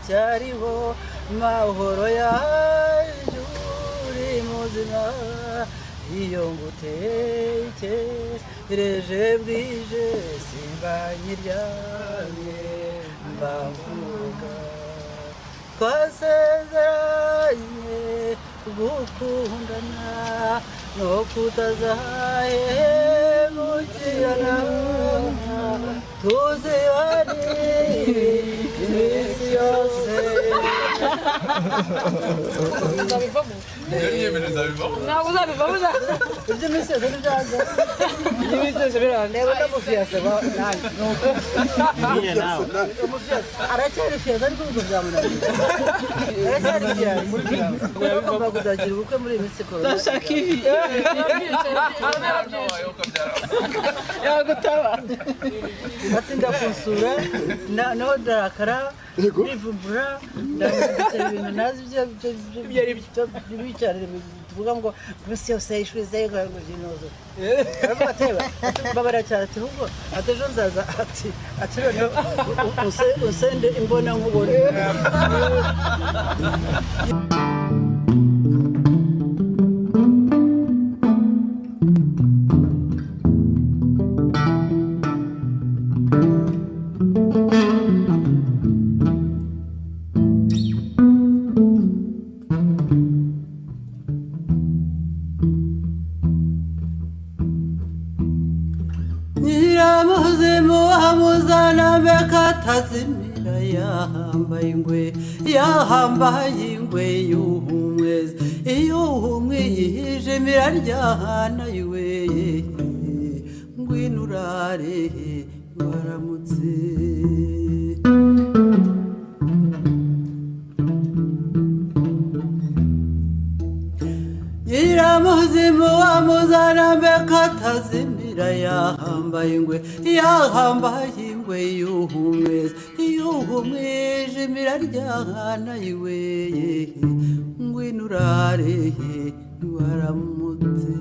cyariho mahoro yacu uri muzima iyo ngutekereje bwije simbanyiryamye mbavuga twasezeranye gukundana no kutazahemukirana tuzibane iminsi yose ntabwo uzabivamo ibyo iminsi yose ntibyaza iminsi yose birandeba ndamufiyase nanjye aracyari fiyase ariko ubwo byamunaniye aracyari fiyase agomba kuzagira ubukwe muri iyi minsi korona ndashaka ibi yagutaba atinda kunsura naho ndarakara ndivumbura ndabitera ibintu nazi ibyo bicarire tuvuga ngo iminsi yose yishuze ngo jinozo aravuga ateba babara cyane ati ahubwo atejo nzaza ati noneho usende imbona nkubone tazimira yahambaye ingwe yuhumwezi iyo uhumwe yijimira ryahana iwe ngwino urare waramutse nyiramuzimu wamuzana mbeka tazimira yahambaye ingwe yuhumwezi iyo uhumwijimira ryahana iwe ngwino urare waramutse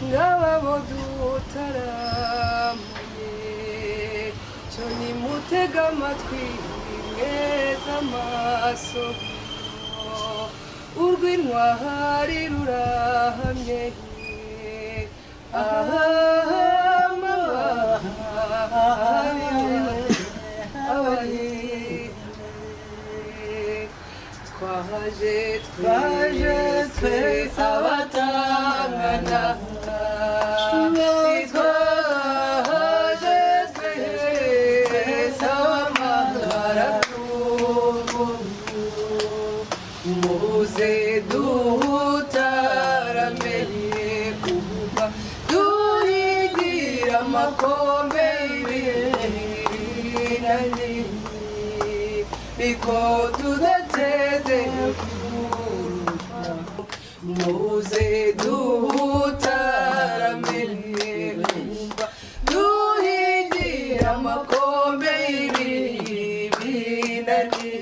ngababo dutaramuye cyo nimutega amatwi mweza amaso urw'intwari rurahamye twaje twese abatangana twaje twese abamagara muze dutaramenye kuva duhigira amakombe y'ibinani niko tudateze kurusha muze dutaramenye kuva duhigira amakombe y'ibinani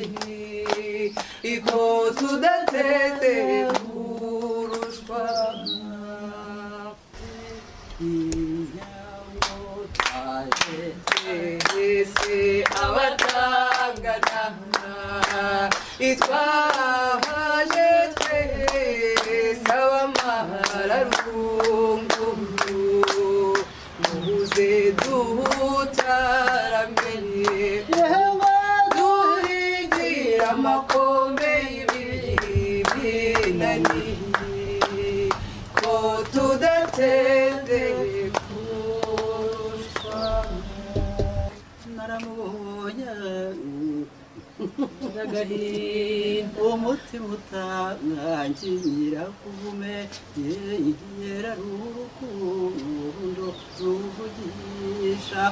niko tudateze kurushwa twese abatangana twaje twese abamararungu muze dutaramenye duhigira amakombe y'ibinani ko tudateze naramubonye agahinda umutima utankangira kuvume yera rukundo ruvugisha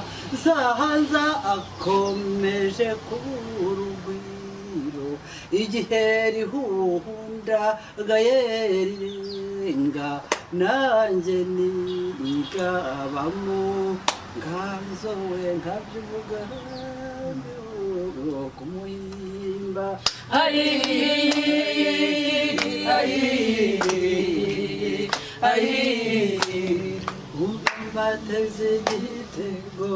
zahanza akomeje kurugwiro igihe rihuhunda gayerirenga nanjye nigabamo nganzowe nkabyivuga kumuhimba umva mbateze igitego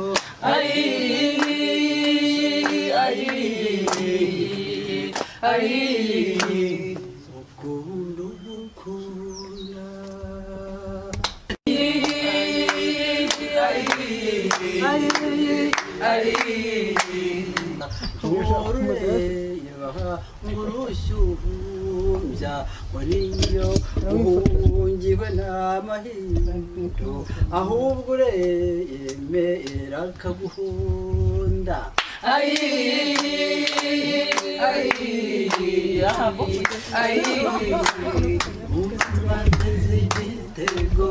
ukunda ugukunda ngurushyumbya waniyo uhungiwe n'amahindu ahubwo uremera akaguhunda bateze igitego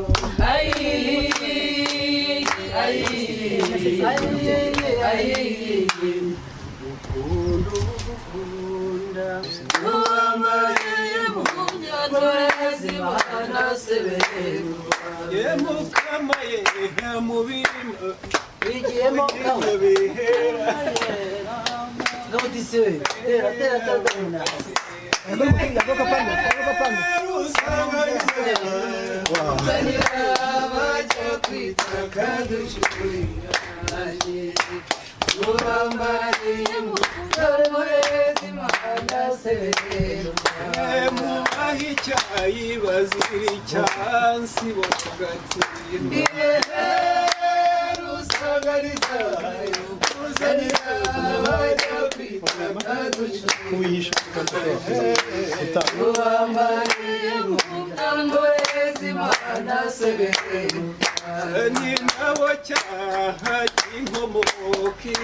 ukunda uwambariye mu nyantorezi banasebererwa yemukamaye mubirima wigiyemo gabutisiwe tera tandana bajya kwita kadushuriraje uwambariye mu nyantorezi banasebererwa mubaha icyayi bazira icyansi bakagatsinda rusagariza kuzanira bajya kwita kadushuriraje uwambariye mu nyantorezi banasebererwa ni nabo cyaha cy'inkomoki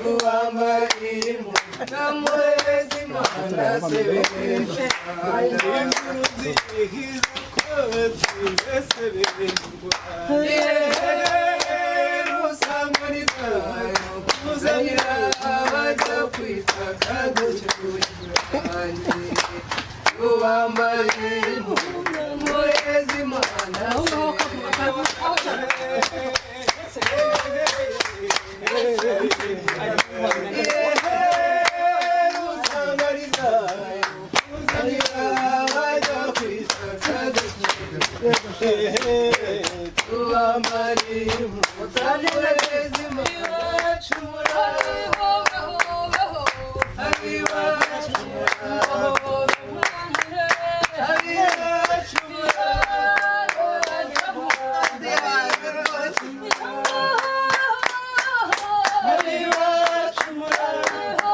uwambariye mu nyantorezi banasebererwa inkuru zihiza ko batsinze sebererwa rusagariza kuzanira bajya kwita kadushuriraje uwambariye mu nyantorezi banasebererwa tubambariye umurezi iwacu muraho abiwacu muraho abiwacu muraho abiwacu muraho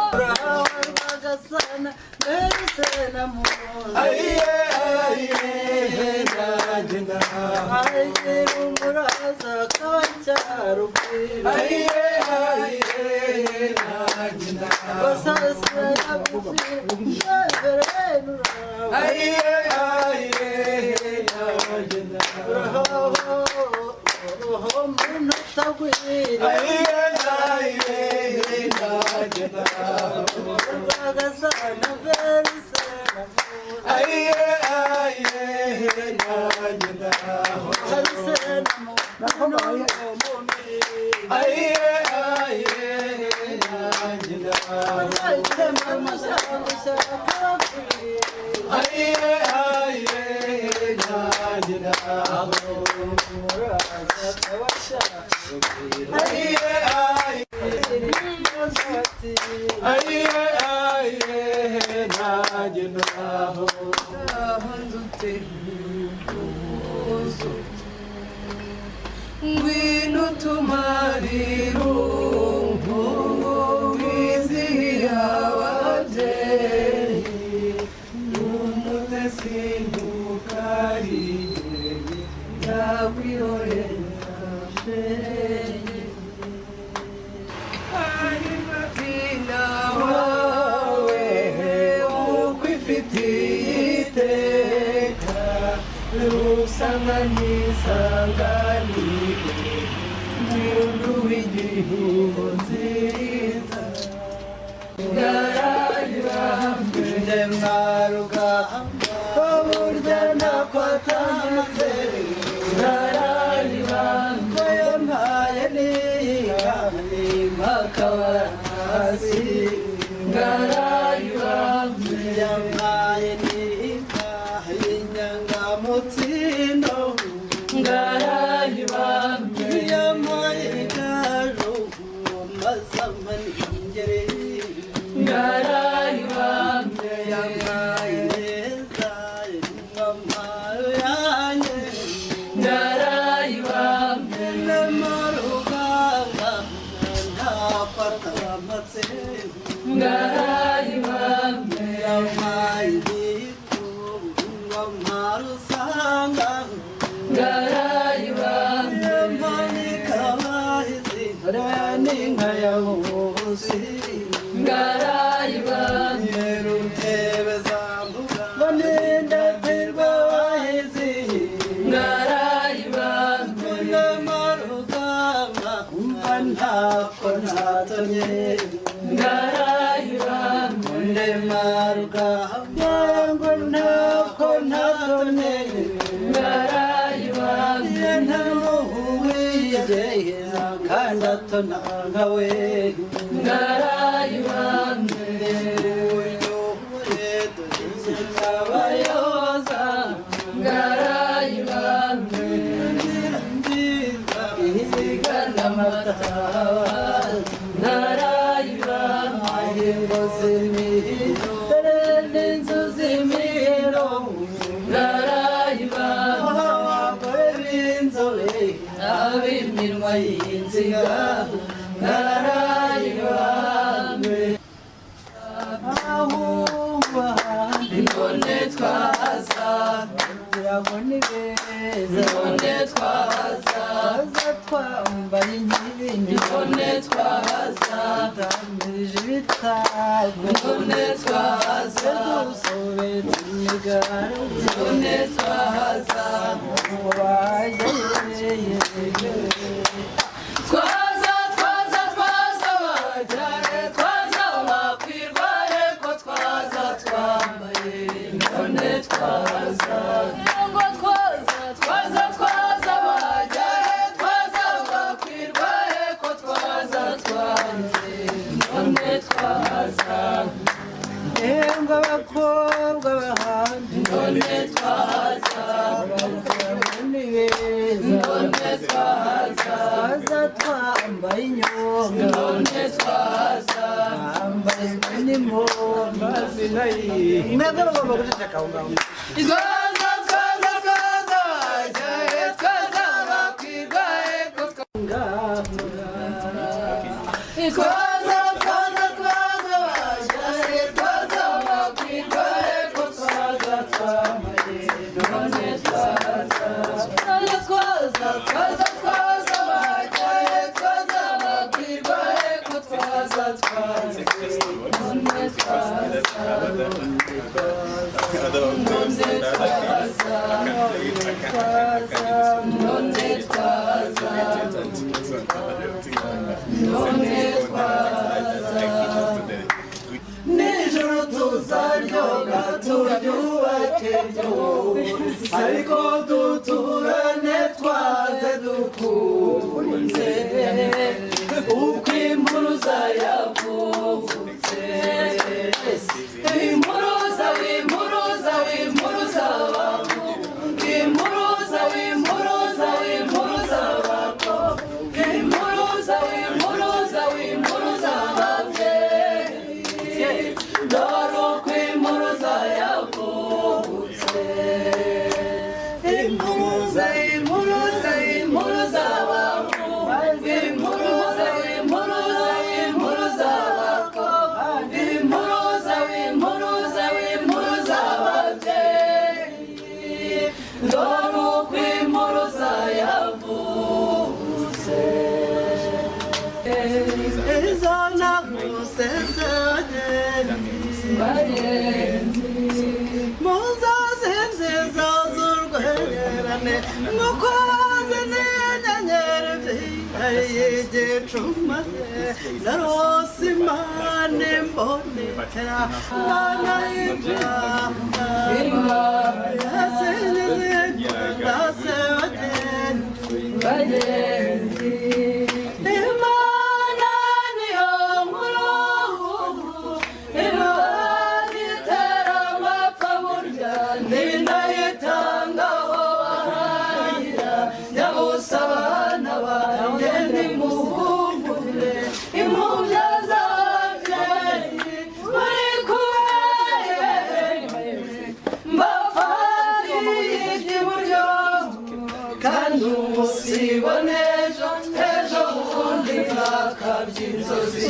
Rwagasana mbese na muhoza ayiye nanjye ndahawe ayigira umuraza kacyarubwira ayiye nanjye ndahawe basasira buzibererura ayiye nanjye ndahawe roho muntu utagwira ayiye nanjye ndahawe Rwagasana mbese na muhoza ayiye nanjye ndahawe mbese na muhoza ayiye nanjye ndahawe ngwino tumariro wizihiye ababyeyi n'umutesi ntukariye yakwihorera ari mafina wawe uko ifitiye iteka rusanga n'isanganire mwundu w'igihugu nziza ndarayibambye mwarugamba burya nakwatanze ndarayibambye yampaye n'impakabara hasi ndarayibambye yampaye inyangamutsindo ndarayibambye yampaye igaju mazamaningere ndarayibambye yampaye neza ingamayo yanjye ndarayibambye n'amaruganga ntafata amatsinda ndarayibambye yampaye marusanga ndarayibambye manikabahizi ninka ya muzi ndarayibambye rutebe zambuga banindatirwa bahizi ndarayibambye n'amarugamba umva ntako ntatonye ndarayibambye ndemarugamba ngo ntako ntatonye ndarayibambye ntamuhuwiyeye kandi atona nkawe ndarayibambye uyoboye dore abayoza ndarayibambye nziza izigana amataba ndarayibambye ngo zimihiro dore n'inzu z'imihiro ndarayibambye abagore b'inzobe ab'iminwa y'inziga ndarayibambye ahumba none twaza ngo ni beza none twaza twambaye inkindi none twaza tamirije ibitago none twaza dusobetse imigaro none twaza wajyeye twaza twaza twaza bajyare twaza bakwirwa heko twaza twambaye none twaza ngo twaza twaza twaza bajyare twaza bakwirwa heko twaza twambaye none twaza ngo abakobwa bahandi none twaza mwebwe mugomba guceceka aho ngaho twaza twaza twaza bajyaye twaza bakwirwa eko twaza twaza twaza bajyaye twaza bakwirwa eko twaza twambaye none twaza twaza twaza twaza bajyaye twaza bakwirwa eko twaza twambaye none twaza nijoro tuzaryoga turyubake ryose ariko duturane twaze dukunze uko impuruza yavutse impuruza wimpuruza wimpuruza bako impuruza wimpuruza wimpuruza bako impuruza wimpuruza wimpuruza babyeyi dore uko impuruza yavutse impuruza impuruza impuruza bako impuruza wimpuruza wimpuruza bako impuruza wimpuruza wimpuruza babyeyi dore uko impuruza yavutse izo navutse bagenzi muzaze nziza z'urwererane mukoze n'inyenyeri byihariye igicumaze narose imana imbonekera mana y'imana yasinyize ndase bagenzi imana niyo nkuru imana itera amapfa burya ntinayitangaho bahahira yabusa abana banjye nimuhumure impfubya z'ababyeyi muri kumwe mbafatiye iby'iburyo kandi umusibone ejo bundi bakabya inzozi